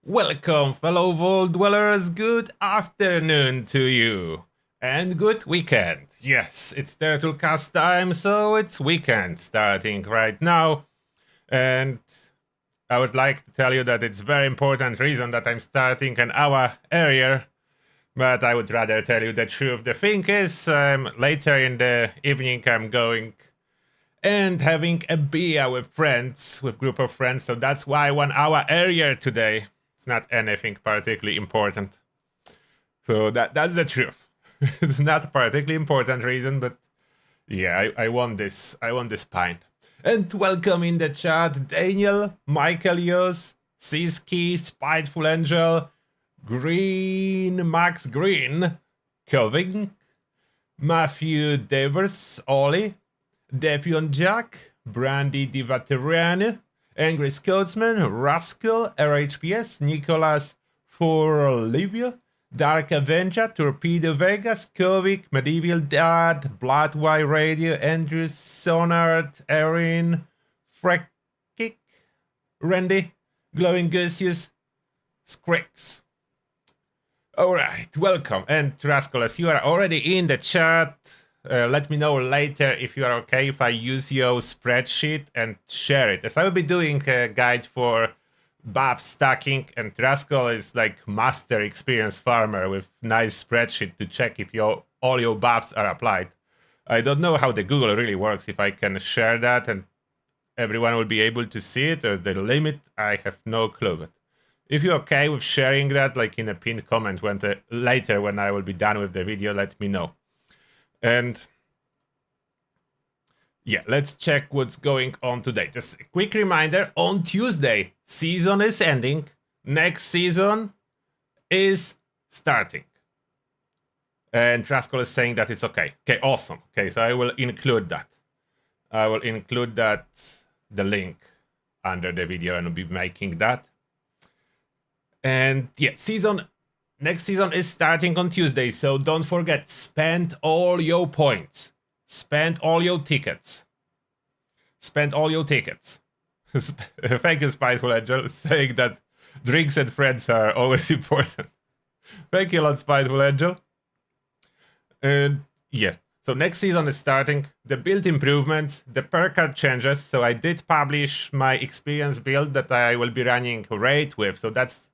Welcome, fellow Vault Dwellers. Good afternoon to you. And good weekend. Yes, it's Turtlecast time, so it's weekend starting right now. And I would like to tell you that it's very important reason that I'm starting an hour earlier. But I would rather tell you the truth. The thing is, later in the evening I'm going and having a beer with friends, with group of friends. So that's why 1 hour earlier today. It's not anything particularly important. So that's the truth. It's not a particularly important reason, but yeah, I want this. I want this pint. And welcome in the chat, Daniel, Michael Yos, Siski, Spiteful Angel, Green, Max Green, Kelvin, Matthew Devers, Ollie, Defion Jack, Brandy the Veteran, Angry Scotsman, Rascal, RHPS, Nicholas for Olivia, Dark Avenger, Torpedo Vegas, Kovic, Medieval Dad, Bloodwire Radio, Andrew Sonard, Erin, Frekick, Randy, Glowing Gusius, Scrix. Alright, welcome. And Rascal, as you are already in the chat, let me know later if you are okay if I use your spreadsheet and share it, as I will be doing a guide for buff stacking, and Rascal is like master experienced farmer with nice spreadsheet to check if all your buffs are applied. I don't know how the Google really works, if I can share that and everyone will be able to see it, or the limit, I have no clue. But if you're okay with sharing that, like in a pinned comment later when I will be done with the video, let me know. And yeah, let's check what's going on today. Just a quick reminder, on Tuesday, season is ending. Next season is starting. And Rascal is saying that it's okay. Okay, awesome. Okay, so I will include that. I will include that, the link under the video, and I'll be making that. And yeah, next season is starting on Tuesday, so don't forget, spend all your points. Spend all your tickets. Spend all your tickets. Thank you, Spiteful Angel, saying that drinks and friends are always important. Thank you a lot, Spiteful Angel. And yeah, so next season is starting. The build improvements, the perk card changes. So I did publish my experience build that I will be running raid with. So that's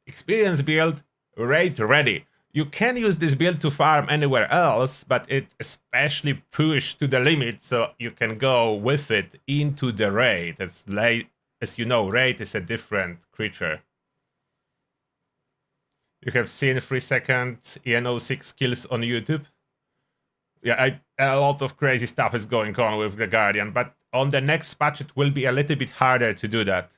experience build, raid ready. You can use this build to farm anywhere else, but it's especially pushed to the limit, so you can go with it into the raid. As you know, raid is a different creature. You have seen 3-second EN06 kills on YouTube. Yeah, a lot of crazy stuff is going on with the Guardian, but on the next patch it will be a little bit harder to do that.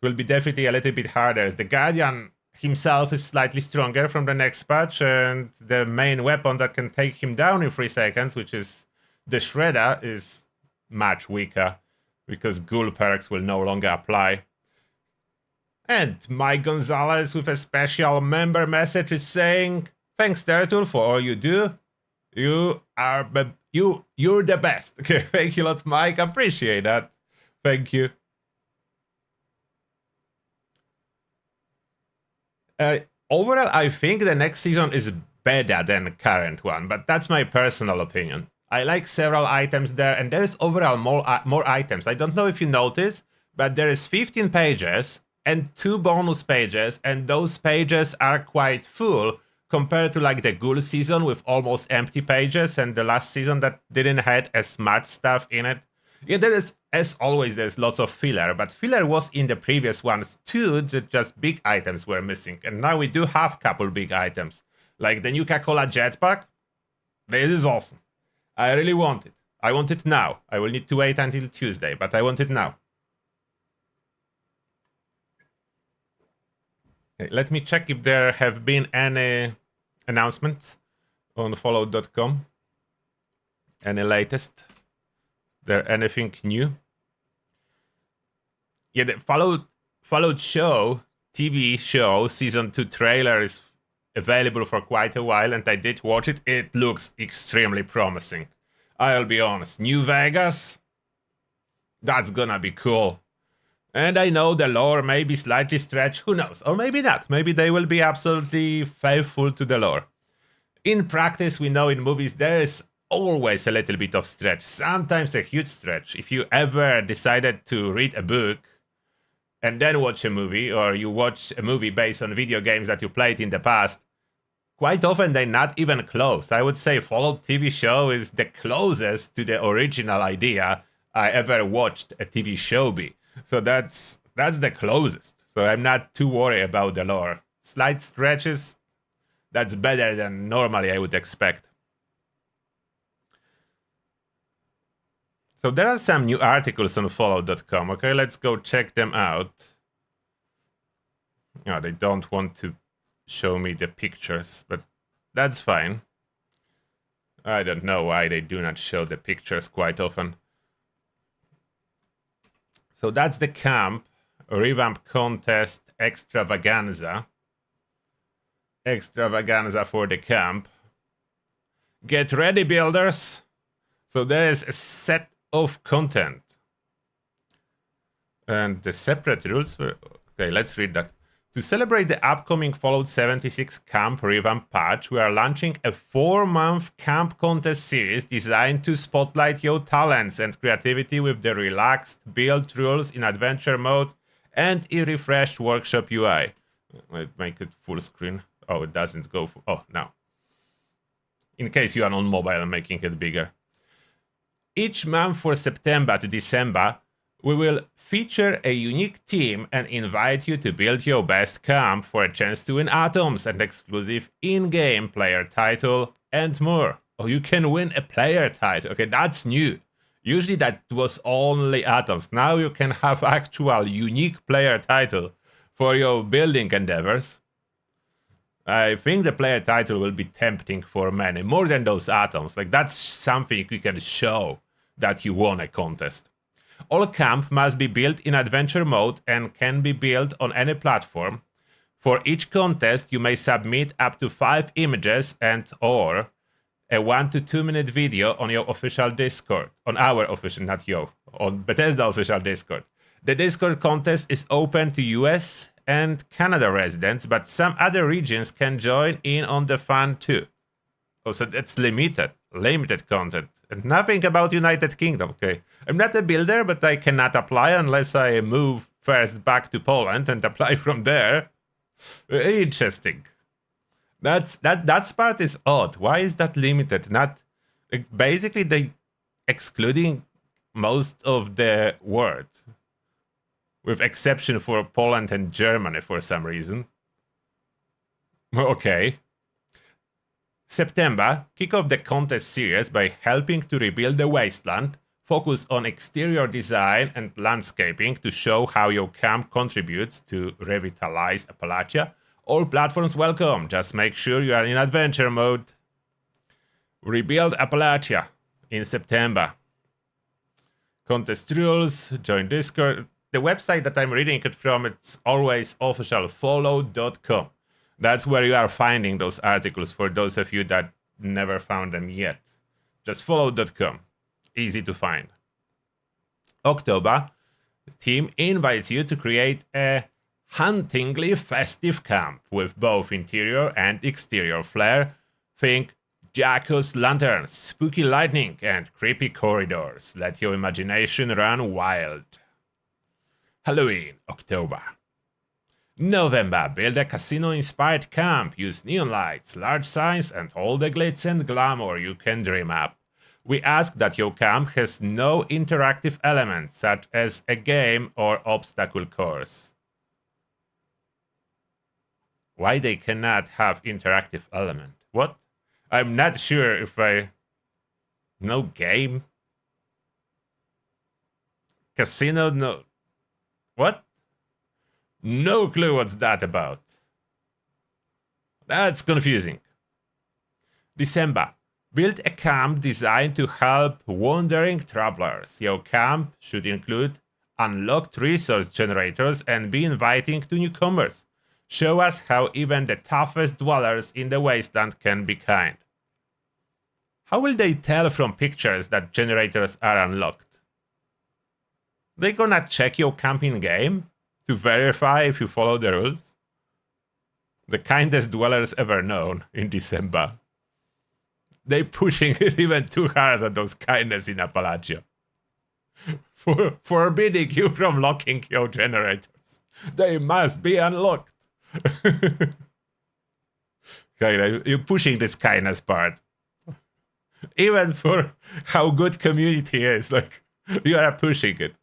It will be definitely a little bit harder, as the Guardian himself is slightly stronger from the next patch, and the main weapon that can take him down in 3 seconds, which is the Shredder, is much weaker, because ghoul perks will no longer apply. And Mike Gonzalez with a special member message is saying, thanks Turtle for all you do. You're the best. Okay, thank you a lot, Mike. Appreciate that. Thank you. Overall, I think the next season is better than the current one, but that's my personal opinion. I like several items there, and there is overall more items. I don't know if you notice, but there is 15 pages and 2 bonus pages, and those pages are quite full compared to like the Ghoul season with almost empty pages, and the last season that didn't have as much stuff in it. Yeah, there is, as always, there's lots of filler, but filler was in the previous ones too, just big items were missing. And now we do have a couple big items, like the Nuka-Cola jetpack. This is awesome. I really want it. I want it now. I will need to wait until Tuesday, but I want it now. Okay, let me check if there have been any announcements on follow.com. Any latest? There anything new? Yeah, the followed show, TV show, season 2 trailer is available for quite a while, and I did watch it. It looks extremely promising. I'll be honest. New Vegas? That's gonna be cool. And I know the lore may be slightly stretched, who knows? Or maybe not. Maybe they will be absolutely faithful to the lore. In practice, we know in movies there is always a little bit of stretch, sometimes a huge stretch. If you ever decided to read a book and then watch a movie, or you watch a movie based on video games that you played in the past, quite often they're not even close. I would say Fallout TV show is the closest to the original idea I ever watched a TV show be. So that's the closest. So I'm not too worried about the lore. Slight stretches, that's better than normally I would expect. So there are some new articles on Fallout.com. Okay, let's go check them out. No, they don't want to show me the pictures, but that's fine. I don't know why they do not show the pictures quite often. So that's the camp, revamp contest extravaganza. Extravaganza for the camp. Get ready, builders. So there is a set of content. And the separate rules were... Okay, let's read that. To celebrate the upcoming Fallout 76 Camp Revamp patch, we are launching a 4-month camp contest series designed to spotlight your talents and creativity with the relaxed build rules in adventure mode and a refreshed workshop UI. Let's make it full screen. Oh, it doesn't go... Oh, no. In case you are on mobile, I'm making it bigger. Each month for September to December, we will feature a unique team and invite you to build your best camp for a chance to win atoms and exclusive in-game player title and more. Oh, you can win a player title. Okay, that's new. Usually that was only atoms. Now you can have actual unique player title for your building endeavors. I think the player title will be tempting for many, more than those atoms. Like, that's something you can show that you won a contest. All camp must be built in adventure mode and can be built on any platform. For each contest, you may submit up to 5 images and or a 1 to 2 minute video on your official Discord. On our official, not your, on Bethesda official Discord. The Discord contest is open to US and Canada residents, but some other regions can join in on the fun too. Oh, so that's limited content. And nothing about United Kingdom, okay. I'm not a builder, but I cannot apply unless I move first back to Poland and apply from there. Interesting. That part is odd. Why is that limited? Not basically they excluding most of the world, with exception for Poland and Germany for some reason. Okay. September, kick off the contest series by helping to rebuild the wasteland. Focus on exterior design and landscaping to show how your camp contributes to revitalize Appalachia. All platforms welcome, just make sure you are in adventure mode. Rebuild Appalachia in September. Contest rules, join Discord. The website that I'm reading it from, it's always official, Fallout.com. That's where you are finding those articles for those of you that never found them yet. Just Fallout.com. Easy to find. October, the team invites you to create a hauntingly festive camp with both interior and exterior flair. Think Jacko's lanterns, spooky lightning, and creepy corridors. Let your imagination run wild. Halloween, October. November, build a casino-inspired camp. Use neon lights, large signs, and all the glitz and glamour you can dream up. We ask that your camp has no interactive elements, such as a game or obstacle course. Why they cannot have interactive element? What? I'm not sure if I... No game? Casino, no... What? No clue what's that about. That's confusing. December. Build a camp designed to help wandering travelers. Your camp should include unlocked resource generators and be inviting to newcomers. Show us how even the toughest dwellers in the wasteland can be kind. How will they tell from pictures that generators are unlocked? They gonna check your camp in game to verify if you follow the rules. The kindest dwellers ever known in December. They pushing it even too hard on those kindness in Appalachia. For forbidding you from locking your generators. They must be unlocked. Okay, you're pushing this kindness part. Even for how good community is, like you are pushing it.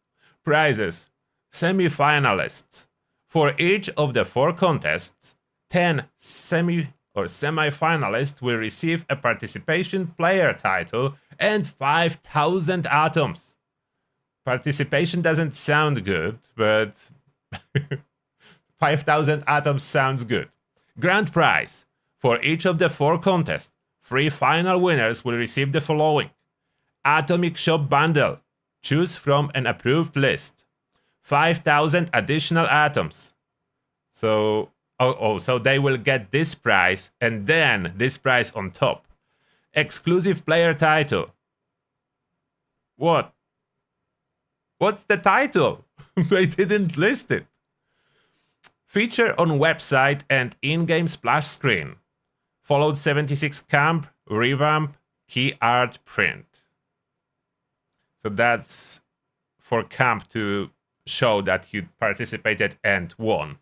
Prizes. Semi-finalists. For each of the 4 contests, 10 semi-finalists will receive a participation player title and 5,000 atoms. Participation doesn't sound good, but 5,000 atoms sounds good. Grand prize. For each of the 4 contests, 3 final winners will receive the following. Atomic Shop Bundle. Choose from an approved list. 5,000 additional atoms. So, so they will get this prize and then this prize on top. Exclusive player title. What? What's the title? They didn't list it. Feature on website and in-game splash screen. Followed 76 camp, revamp, key art print. So that's for camp to show that you participated and won.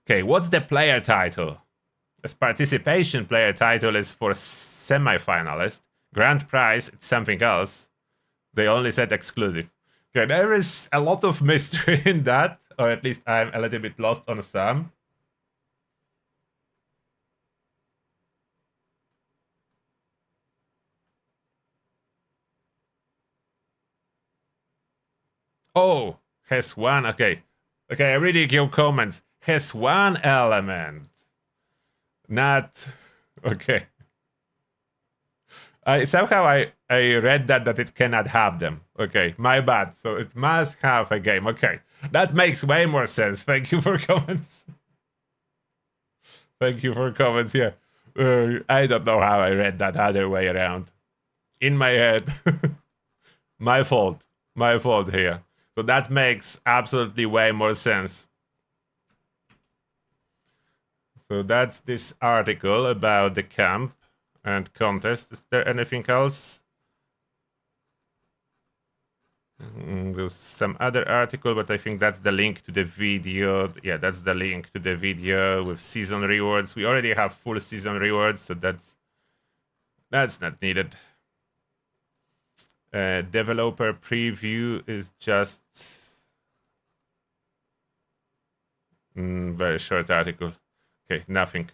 Okay, what's the player title? As participation player title is for semi-finalist. Grand prize, it's something else. They only said exclusive. Okay, there is a lot of mystery in that, or at least I'm a little bit lost on some. Oh, has one. Okay, I'm reading your comments. Has one element. Not okay. Somehow I read that it cannot have them. Okay, my bad. So it must have a game. Okay, that makes way more sense. Thank you for comments. Thank you for comments. Yeah, I don't know how I read that other way around. In my head, my fault. My fault here. So that makes absolutely way more sense. So that's this article about the camp and contest. Is there anything else? There's some other article, but I think that's the link to the video. Yeah, that's the link to the video with season rewards. We already have full season rewards, so that's not needed. Developer preview is just very short article. Okay, nothing.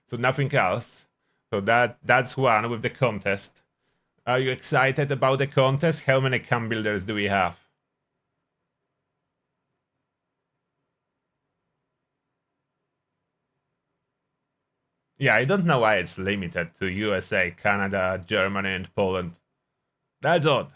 So nothing else. So that's one with the contest. Are you excited about the contest? How many camp builders do we have? Yeah, I don't know why it's limited to USA, Canada, Germany, and Poland. That's odd.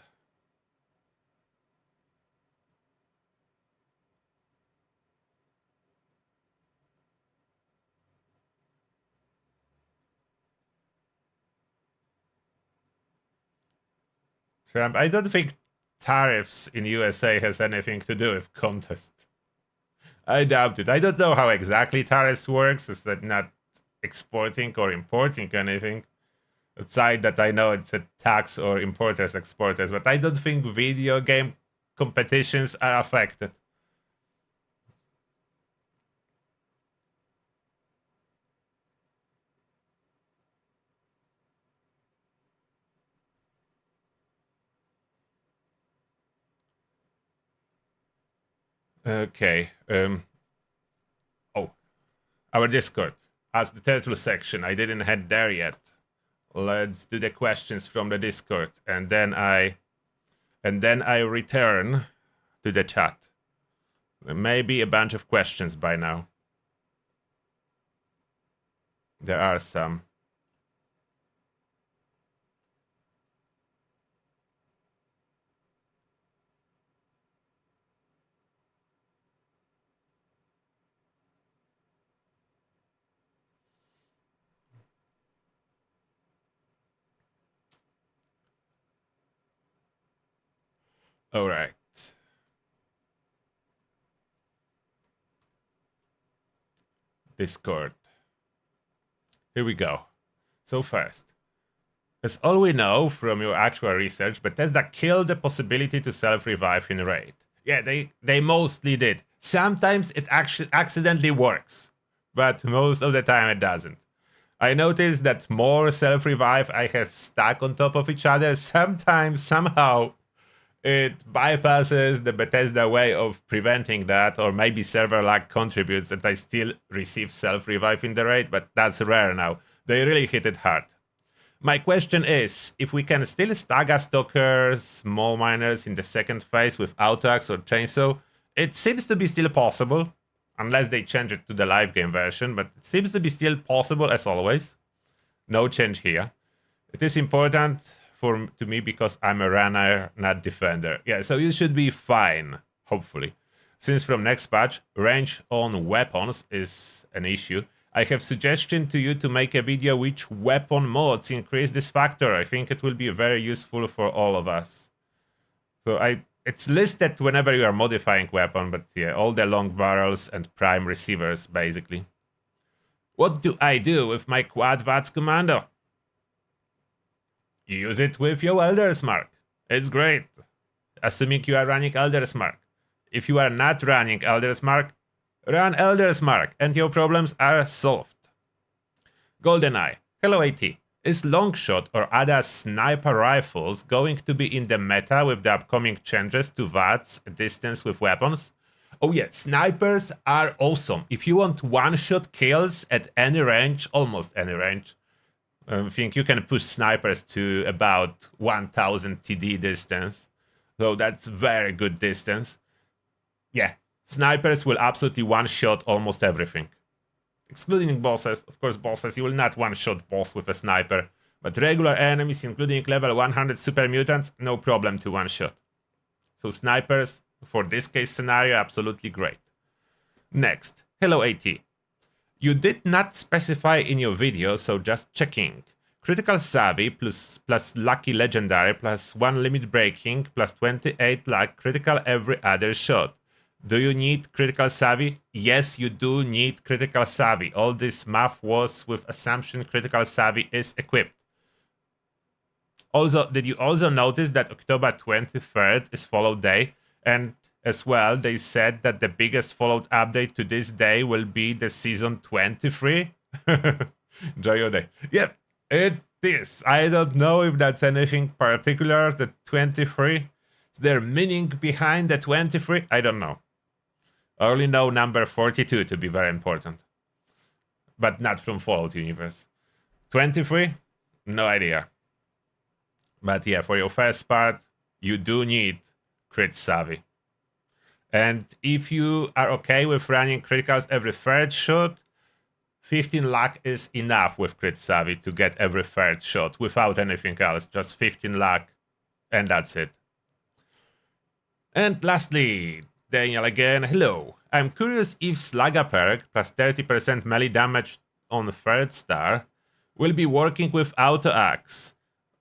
Trump, I don't think tariffs in USA has anything to do with contest. I doubt it. I don't know how exactly tariffs works. Is that not exporting or importing anything? Outside that, I know it's a tax or importers, exporters, but I don't think video game competitions are affected. Okay. Oh, our Discord. Ask the turtle section. I didn't head there yet. Let's do the questions from the Discord, and then I return to the chat. There may be a bunch of questions by now. There are some. All right. Discord. Here we go. So first, as all we know from your actual research, Bethesda killed the possibility to self-revive in raid. Yeah, they mostly did. Sometimes it actually accidentally works, but most of the time it doesn't. I noticed that more self-revive I have stacked on top of each other, sometimes, somehow, it bypasses the Bethesda way of preventing that, or maybe server lag contributes and I still receive self-revive in the raid, but that's rare now. They really hit it hard. My question is, if we can still stagger stalkers, small miners in the second phase with auto-axe or chainsaw, it seems to be still possible, unless they change it to the live game version, but it seems to be still possible as always. No change here. It is important to me because I'm a runner, not defender. Yeah, so you should be fine, hopefully. Since from next patch, range on weapons is an issue, I have suggestion to you to make a video which weapon mods increase this factor. I think it will be very useful for all of us. So it's listed whenever you are modifying weapon, but yeah, all the long barrels and prime receivers, basically. What do I do with my quad VATS commando? You use it with your Elder's Mark. It's great, assuming you are running Elder's Mark. If you are not running Elder's Mark, run Elder's Mark and your problems are solved. GoldenEye. Hello AT. Is Longshot or other sniper rifles going to be in the meta with the upcoming changes to VATS distance with weapons? Oh yeah, snipers are awesome. If you want one-shot kills at any range, almost any range, I think you can push snipers to about 1000 TD distance. So that's very good distance. Yeah, snipers will absolutely one-shot almost everything. Excluding bosses. Of course, bosses, you will not one-shot boss with a sniper. But regular enemies, including level 100 super mutants, no problem to one-shot. So snipers, for this case scenario, absolutely great. Next, hello AT. You did not specify in your video, so just checking. Critical Savvy plus Lucky Legendary plus 1 limit breaking plus 28 luck critical every other shot. Do you need Critical Savvy? Yes, you do need Critical Savvy. All this math was with assumption Critical Savvy is equipped. Also, did you also notice that October 23rd is follow day? And as well, they said that the biggest followed update to this day will be the season 23. Enjoy your day. Yep, it is. I don't know if that's anything particular, the 23. Is there meaning behind the 23? I don't know. I only know number 42 to be very important. But not from Fallout universe. 23? No idea. But yeah, for your first part, you do need Crit Savvy. And if you are okay with running criticals every third shot, 15 luck is enough with Crit Savvy to get every third shot without anything else. Just 15 luck, and that's it. And lastly, Daniel again, hello. I'm curious if Slugga perk plus 30% melee damage on the third star will be working with auto-axe.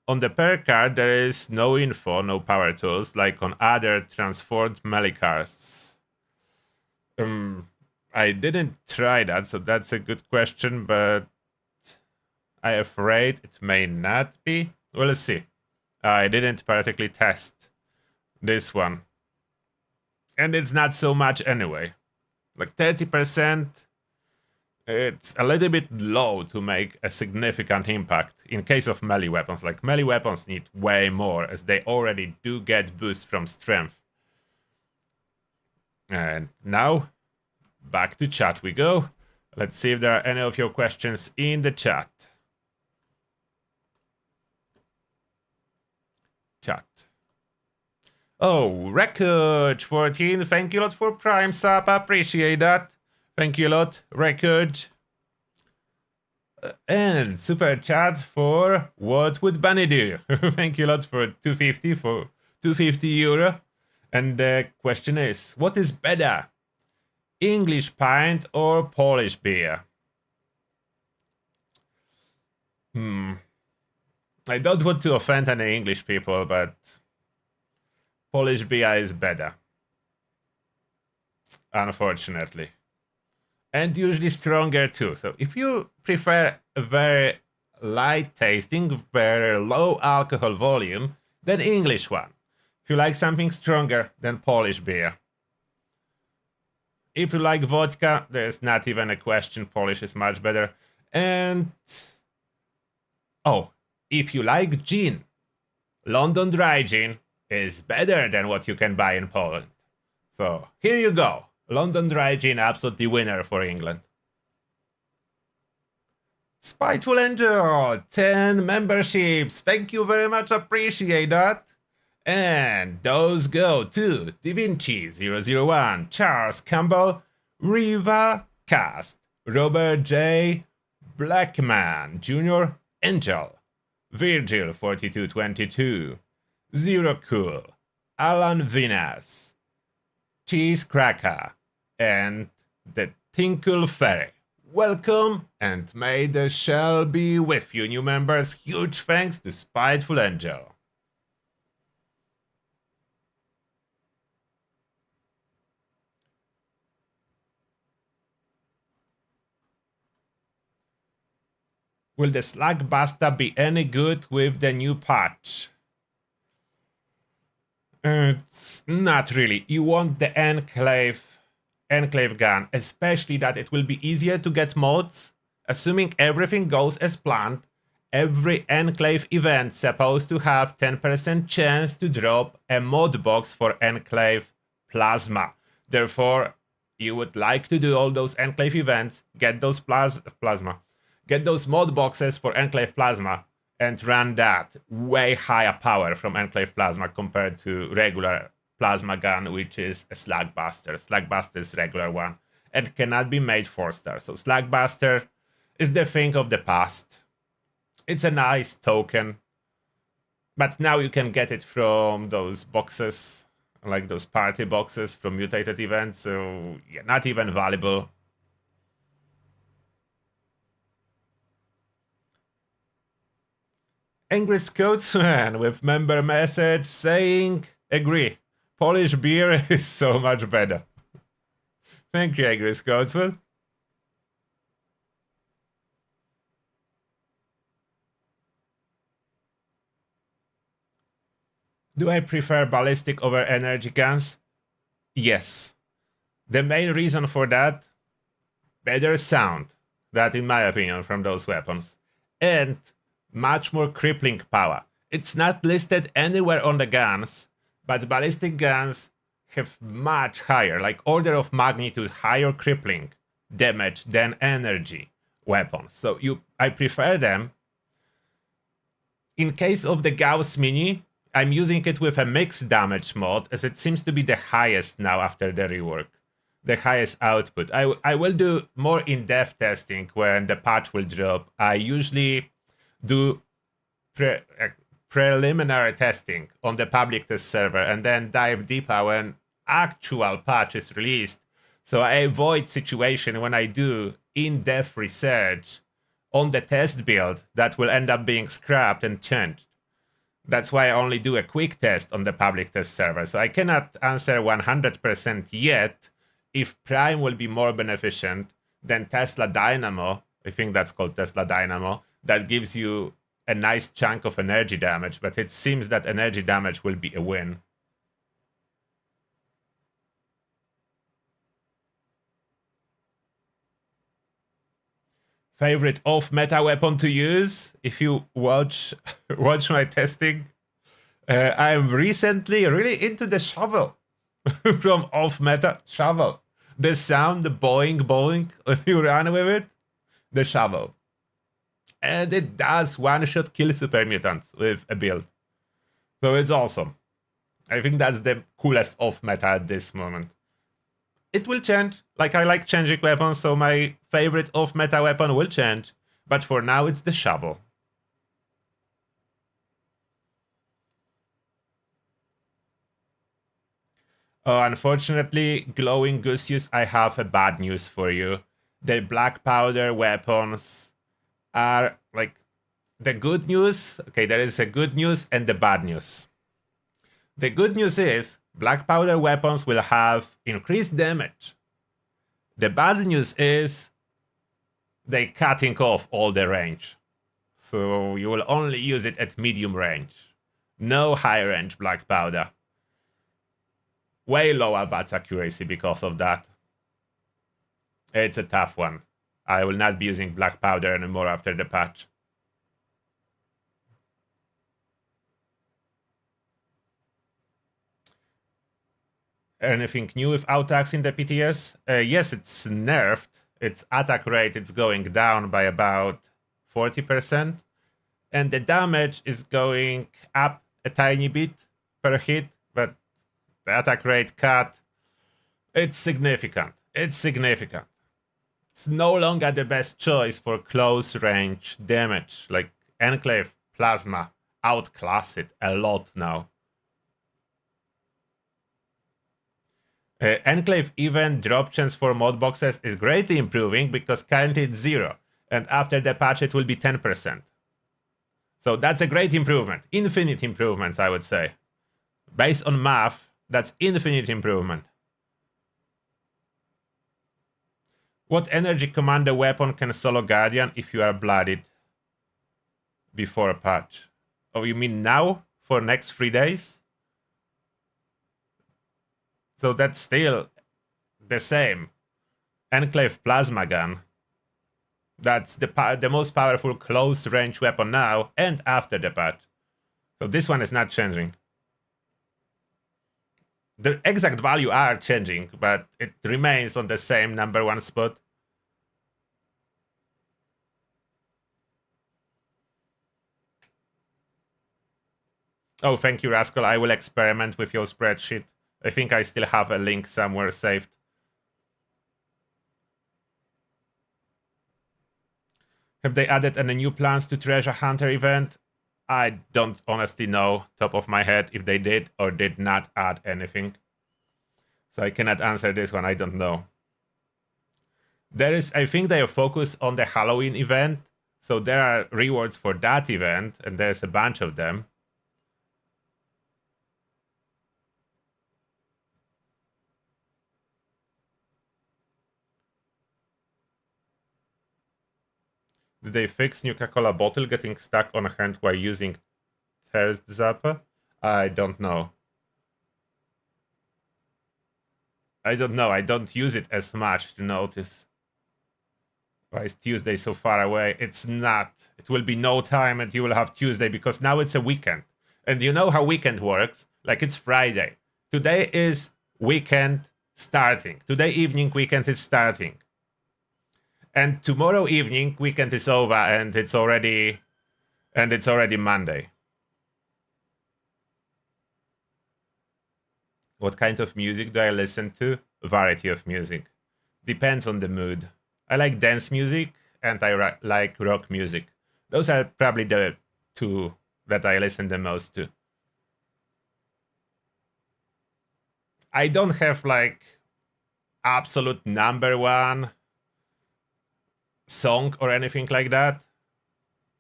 On the perk card, there is no info, no power tools, like on other transformed melee cards. I didn't try that, so that's a good question, but I'm afraid it may not be. Well, let's see. I didn't particularly test this one. And it's not so much anyway. Like 30%, it's a little bit low to make a significant impact in case of melee weapons. Like melee weapons need way more, as they already do get boost from strength. And now, back to chat we go. Let's see if there are any of your questions in the chat. Chat. Oh, Record 14, thank you a lot for Prime Sub, I appreciate that. Thank you a lot, Record. And Super Chat for What Would Bunny Do? Thank you a lot for 250 for 250 euro. And the question is, what is better? English pint or Polish beer? I don't want to offend any English people, but Polish beer is better. Unfortunately. and usually stronger too. So if you prefer a very light tasting, very low alcohol volume, then English one. If you like something stronger, then Polish beer. If you like vodka, there's not even a question. Polish is much better. And oh, if you like gin, London dry gin is better than what you can buy in Poland. So here you go. London dry gin, absolutely winner for England. Spiteful Angel, 10 memberships. Thank you very much. Appreciate that. And those go to Da Vinci 001, Charles Campbell, Riva Cast, Robert J. Blackman Jr., Angel, Virgil 4222, Zero Cool, Alan Venus, Cheese Cracker, and the Tinkle Fairy. Welcome, and may the shell be with you, new members. Huge thanks to Spiteful Angel. Will the Slugbuster be any good with the new patch? It's not really. You want the Enclave gun, especially that it will be easier to get mods. Assuming everything goes as planned, every Enclave event supposed to have 10% chance to drop a mod box for Enclave Plasma. Therefore, you would like to do all those Enclave events, get those Plasma, get those mod boxes for Enclave Plasma, and run that way higher power from Enclave Plasma compared to regular Plasma gun, which is a Slugbuster. Slugbuster is regular one and cannot be made 4-star. So Slugbuster is the thing of the past. It's a nice token, but now you can get it from those boxes, like those party boxes from mutated events. So yeah, not even valuable. Angry Scotsman with member message saying, agree. Polish beer is so much better. Thank you, Angry Scotsman. Do I prefer ballistic over energy guns? Yes. The main reason for that, better sound. That, in my opinion, from those weapons. And much more crippling power. It's not listed anywhere on the guns, but ballistic guns have much higher, like order of magnitude higher crippling damage than energy weapons. So I prefer them. In case of the Gauss Mini, I'm using it with a mixed damage mod, as it seems to be the highest now after the rework. The highest output. I will do more in-depth testing when the patch will drop. I usually do preliminary testing on the public test server and then dive deeper when actual patch is released. So I avoid situation when I do in-depth research on the test build that will end up being scrapped and changed. That's why I only do a quick test on the public test server. So I cannot answer 100% yet if Prime will be more beneficent than Tesla Dynamo. I think that's called Tesla Dynamo. That gives you a nice chunk of energy damage, but it seems that energy damage will be a win. Favorite off-meta weapon to use? If you watch my testing, I'm recently really into the shovel from off-meta shovel. The sound, the boing boing when you run with it, the shovel. And it does one-shot kill super mutants with a build. So it's awesome. I think that's the coolest off-meta at this moment. It will change. Like, I like changing weapons, so my favorite off-meta weapon will change. But for now, it's the shovel. Oh, unfortunately, Glowing Gusius, I have a bad news for you. The black powder weapons are like the good news. Okay, there is a good news and the bad news. The good news is black powder weapons will have increased damage. The bad news is they cutting off all the range. So you will only use it at medium range. No high range black powder. Way lower VATS accuracy because of that. It's a tough one. I will not be using black powder anymore after the patch. Anything new with Autax in the PTS? Yes, it's nerfed. Its attack rate is going down by about 40%. And the damage is going up a tiny bit per hit, but the attack rate cut, it's significant. It's significant. It's no longer the best choice for close range damage. Like Enclave Plasma outclass it a lot now. Enclave event drop chance for mod boxes is greatly improving because currently it's 0. And after the patch it will be 10%. So that's a great improvement. Infinite improvements, I would say. Based on math, that's infinite improvement. What energy commander weapon can solo Guardian if you are blooded before a patch? Oh, you mean now? For next 3 days? So that's still the same. Enclave Plasma Gun. That's the most powerful close range weapon now and after the patch. So this one is not changing. The exact value are changing, but it remains on the same #1 spot. Oh, thank you, Rascal. I will experiment with your spreadsheet. I think I still have a link somewhere saved. Have they added any new plans to Treasure Hunter event? I don't honestly know, top of my head, if they did or did not add anything. So I cannot answer this one, I don't know. There is, I think they are focused on the Halloween event. So there are rewards for that event, and there's a bunch of them. Did they fix Nuka-Cola bottle getting stuck on a hand while using Thirst Zapper? I don't know. I don't know. I don't use it as much to notice. Why is Tuesday so far away? It's not. It will be no time and you will have Tuesday because now it's a weekend. And you know how weekend works? Like it's Friday. Today is weekend starting. Today evening weekend is starting. And tomorrow evening weekend is over and it's already Monday. What kind of music do I listen to? A variety of music. Depends on the mood. I like dance music and I like rock music. Those are probably the two that I listen the most to. I don't have like absolute #1 song or anything like that.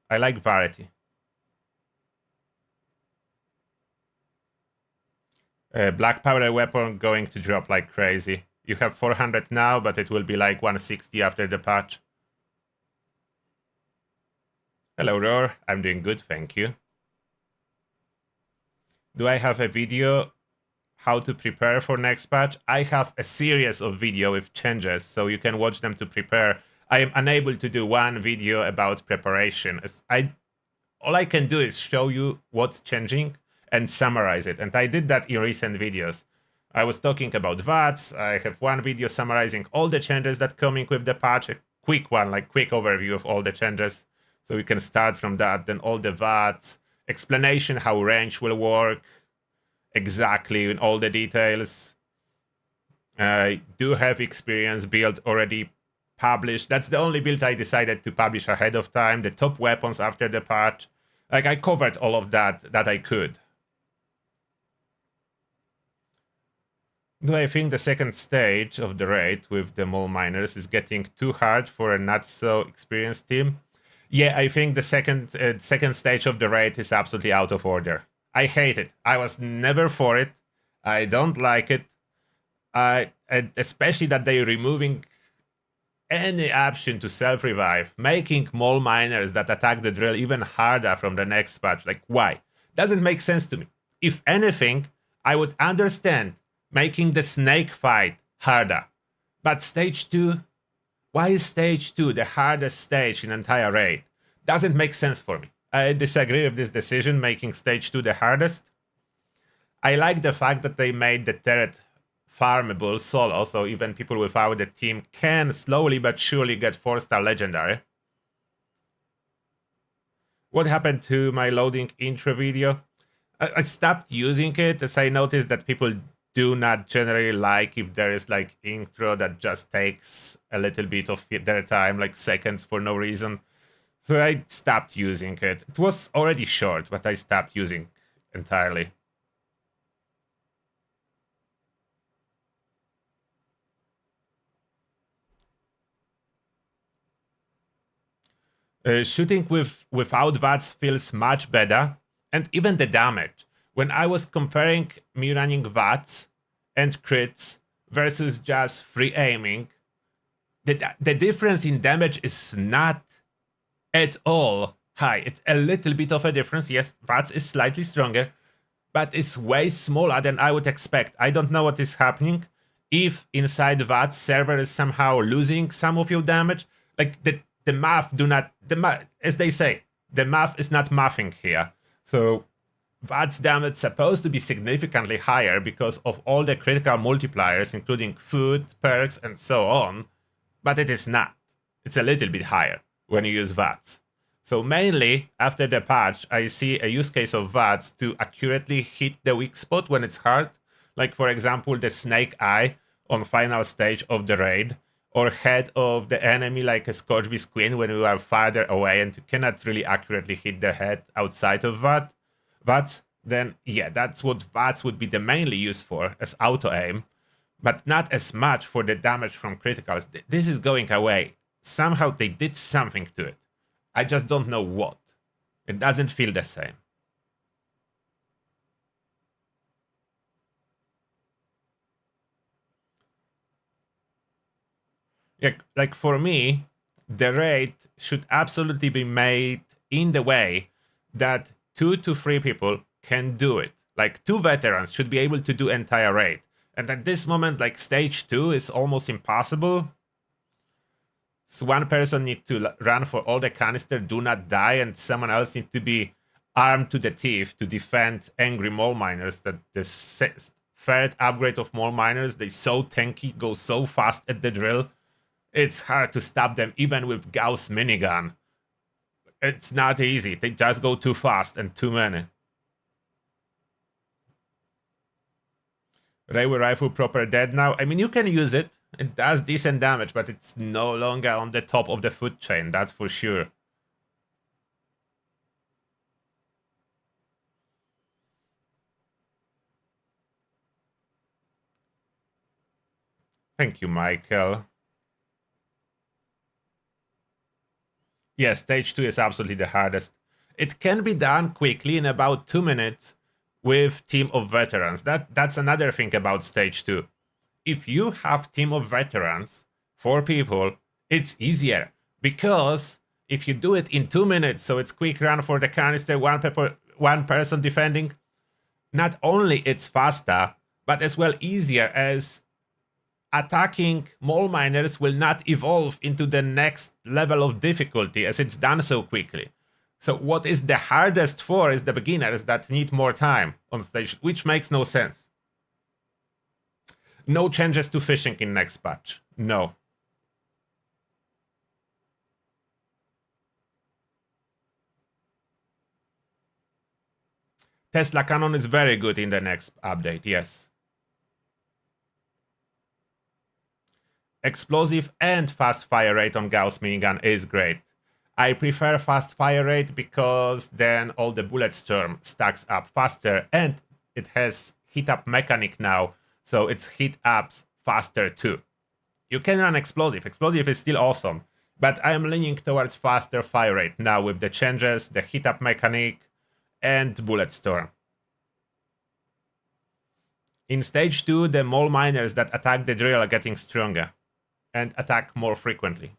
I like variety. Black powder weapon going to drop like crazy. You have 400 now, but it will be like 160 after the patch. Hello, Roar. I'm doing good, thank you. Do I have a video how to prepare for next patch? I have a series of video with changes, so you can watch them to prepare. I am unable to do one video about preparation. All I can do is show you what's changing and summarize it. And I did that in recent videos. I was talking about VATS. I have one video summarizing all the changes that coming with the patch. A quick one, like quick overview of all the changes. So we can start from that. Then all the VATS, explanation how range will work exactly in all the details. I do have experience build already published. That's the only build I decided to publish ahead of time. The top weapons after the patch. Like I covered all of that I could. Do I think the second stage of the raid with the mole miners is getting too hard for a not so experienced team? Yeah, I think the second stage of the raid is absolutely out of order. I hate it. I was never for it. I don't like it. Especially that they're removing any option to self-revive, making mole miners that attack the drill even harder from the next patch. Like, why? Doesn't make sense to me. If anything, I would understand making the snake fight harder. But stage 2? Why is stage 2 the hardest stage in entire raid? Doesn't make sense for me. I disagree with this decision, making stage 2 the hardest. I like the fact that they made the turret farmable solo, so even people without the team can slowly but surely get 4-star legendary. What happened to my loading intro video? I stopped using it as I noticed that people do not generally like if there is like intro that just takes a little bit of their time, like seconds for no reason. So I stopped using it. It was already short, but I stopped using entirely. Shooting without VATS feels much better, and even the damage. When I was comparing me running VATS and crits versus just free aiming, the difference in damage is not at all high. It's a little bit of a difference. Yes, VATS is slightly stronger, but it's way smaller than I would expect. I don't know what is happening. If inside VATS server is somehow losing some of your damage, like the math do not, as they say, the math is not mathing here. So VATS damage supposed to be significantly higher because of all the critical multipliers, including food, perks, and so on, but it is not. It's a little bit higher when you use VATS. So mainly, after the patch, I see a use case of VATS to accurately hit the weak spot when it's hard. Like, for example, the snake eye on final stage of the raid, or head of the enemy like a Scorchbeast Queen when you are farther away and you cannot really accurately hit the head outside of VATS, then yeah, that's what VATS would be the mainly used for, as auto-aim, but not as much for the damage from criticals. This is going away. Somehow they did something to it. I just don't know what. It doesn't feel the same. Yeah, like for me, the raid should absolutely be made in the way that 2 to 3 people can do it. Like 2 veterans should be able to do entire raid. And at this moment, like stage 2 is almost impossible. So one person needs to run for all the canister, do not die, and someone else needs to be armed to the teeth to defend angry mole miners. That the third upgrade of mole miners, they so tanky, go so fast at the drill. It's hard to stop them even with Gauss minigun. It's not easy. They just go too fast and too many. Railway rifle proper dead now. I mean, you can use it. It does decent damage, but it's no longer on the top of the food chain, that's for sure. Thank you, Michael. Yeah, stage 2 is absolutely the hardest. It can be done quickly in about 2 minutes with team of veterans. That's another thing about stage 2. If you have team of veterans, 4 people, it's easier because if you do it in 2 minutes, so it's quick run for the canister, one person defending, not only it's faster, but as well easier, as attacking mole miners will not evolve into the next level of difficulty as it's done so quickly. So what is the hardest for is the beginners that need more time on stage, which makes no sense. No changes to fishing in next patch. No. Tesla cannon is very good in the next update, yes. Explosive and fast fire rate on Gauss minigun is great. I prefer fast fire rate because then all the bullet storm stacks up faster and it has hit up mechanic now, so it's hit ups faster too. You can run explosive. Explosive is still awesome, but I am leaning towards faster fire rate now with the changes, the hit up mechanic, and bullet storm. In stage 2, the mole miners that attack the drill are getting stronger. and attack more frequently.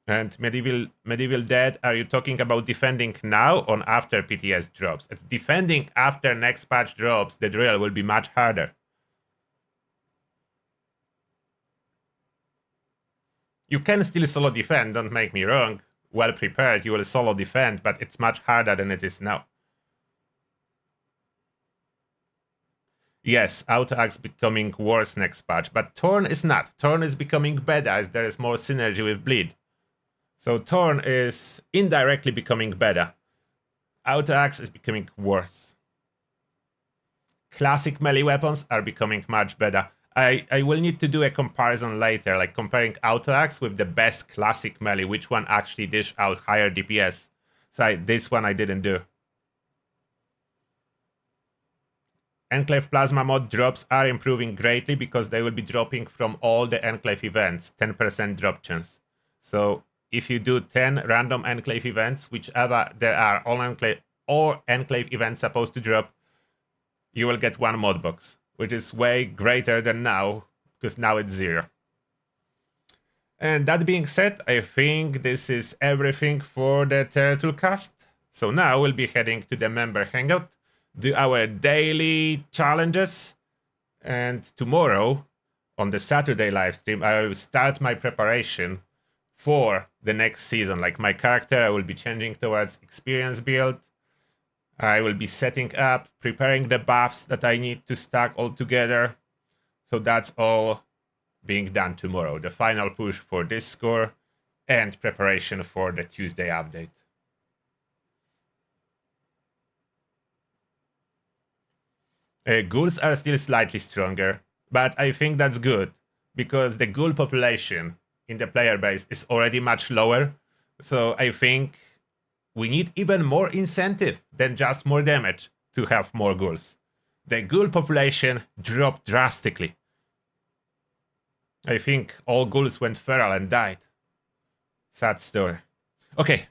And medieval dead, are you talking about defending now or after PTS drops? It's defending after next patch drops. The drill will be much harder. You can still solo defend, don't make me wrong. Well prepared, you will solo defend, but it's much harder than it is now. Yes, auto-axe becoming worse next patch, but Torn is not. Torn is becoming better as there is more synergy with Bleed. So Torn is indirectly becoming better. Auto-axe is becoming worse. Classic melee weapons are becoming much better. I will need to do a comparison later, like comparing auto-axe with the best classic melee, which one actually dish out higher DPS. So this one I didn't do. Enclave Plasma mod drops are improving greatly because they will be dropping from all the Enclave events, 10% drop chance. So if you do 10 random Enclave events, whichever there are all Enclave events supposed to drop, you will get one mod box, which is way greater than now, because now it's 0. And that being said, I think this is everything for the Turtlecast. So now we'll be heading to the member hangout, do our daily challenges, and tomorrow, on the Saturday livestream, I will start my preparation for the next season. Like my character, I will be changing towards experience build. I will be setting up, preparing the buffs that I need to stack all together. So that's all being done tomorrow. The final push for this score and preparation for the Tuesday update. Ghouls are still slightly stronger, but I think that's good because the ghoul population in the player base is already much lower. So I think we need even more incentive than just more damage to have more ghouls. The ghoul population dropped drastically. I think all ghouls went feral and died. Sad story. Okay,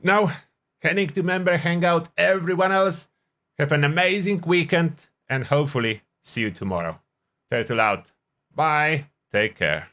now heading to member hangout. Everyone else, have an amazing weekend and hopefully see you tomorrow. Turtle out. Bye. Take care.